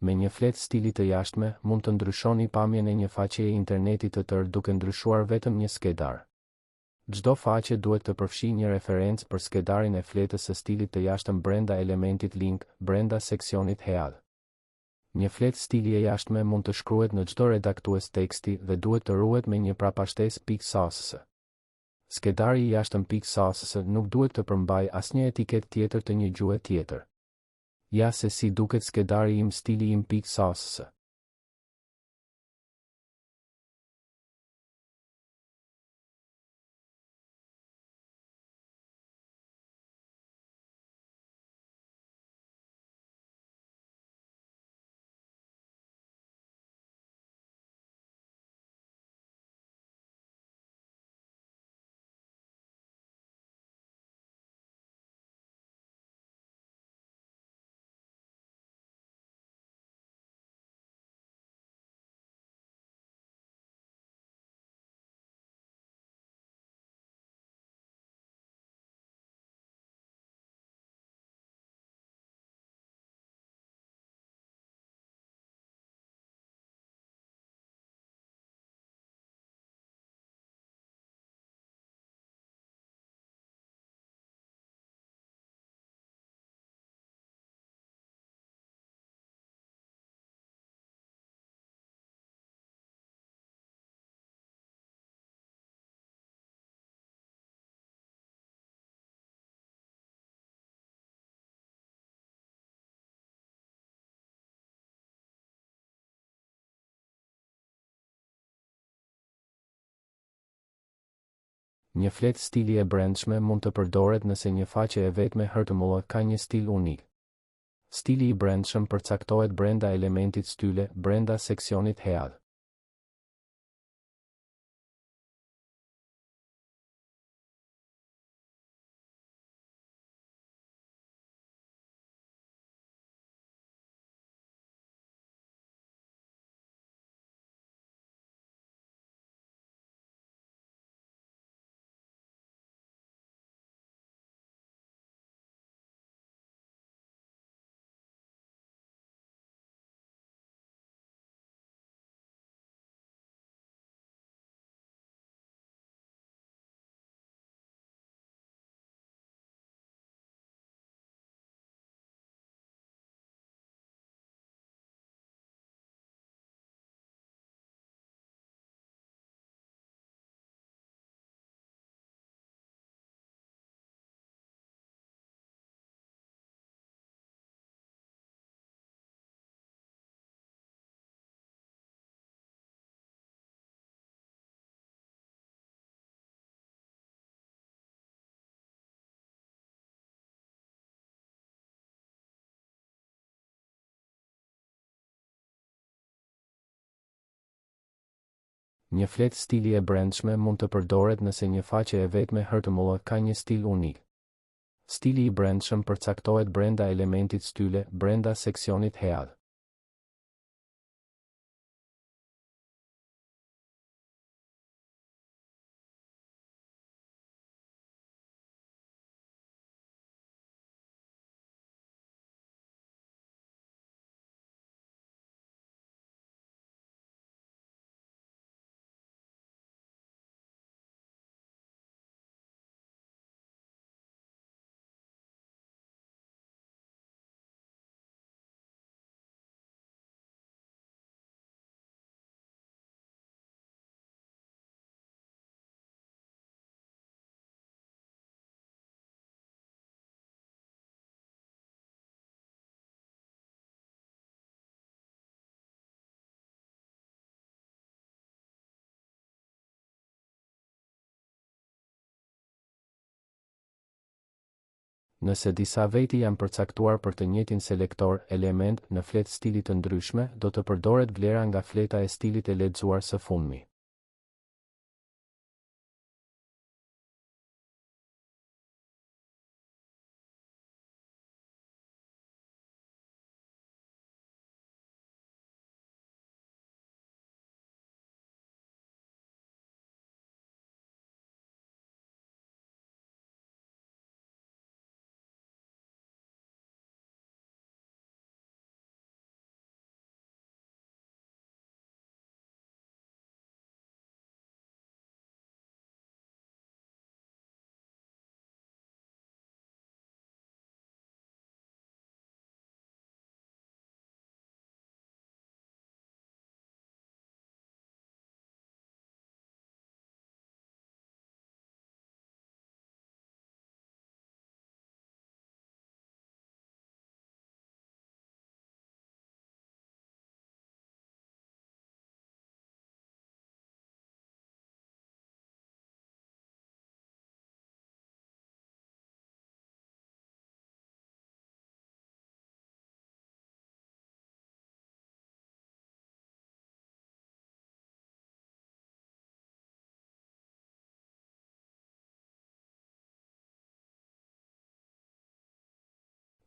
Me një fletë stili të jashtme, mund të ndryshoni pamjen e një faqeje internetit të tërë duke ndryshuar vetëm një skedar. Çdo faqe duhet të përfshijë një referencë për skedarin e fletës së stilit të jashtëm brenda elementit link, brenda seksionit Head. Një fletë stili e jashtme mund të shkruhet në çdo redaktues teksti dhe duhet të ruhet me një prapashtesë .css. Skedari i jashtëm .css nuk duhet të përmbajë asnjë etiketë tjetër të një gjuhë tjetër. Ja se si duket skedari im stili im .css. Një fletë stili e brendshme mund të përdoret nëse një faqe e vetme HTML ka një stil unik. Stili i brendshëm përcaktohet brenda elementit style, brenda seksionit Head. Një fletë stili e brendshme mund të përdoret nëse një faqe e vetme HTML ka një stil unik. Stili i brendshëm përcaktohet brenda elementit style, brenda seksionit Head. Nëse disa veti janë përcaktuar për të njëjtin selektor element në fletë stili të ndryshme, do të përdoret vlera nga fleta e stilit e lexuar së fundmi.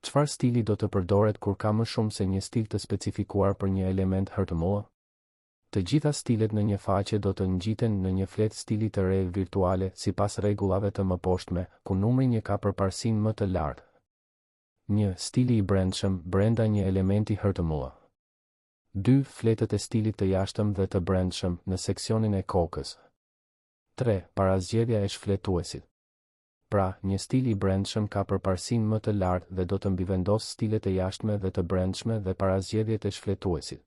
Çfarë stili do të përdoret kur ka më shumë se një stil të specifikuar për një element HTML? Të gjitha stilet në një faqe do të ngjiten në një fletë stili të re virtuale sipas rregullave të mëposhtme, ku numri 1 ka përparësinë më të lartë. 1. Stili i brendshëm brenda një elementi HTML. 2. Fletët e stilit të jashtëm dhe të brendshëm në seksionin e kokës. 3. Parazgjedhja e shfletuesit. Pra, një stil i brendshëm ka përparësinë më të lartë dhe do të mbivendosë stilet e jashtme dhe të brendshme dhe parazgjedhjet e shfletuesit.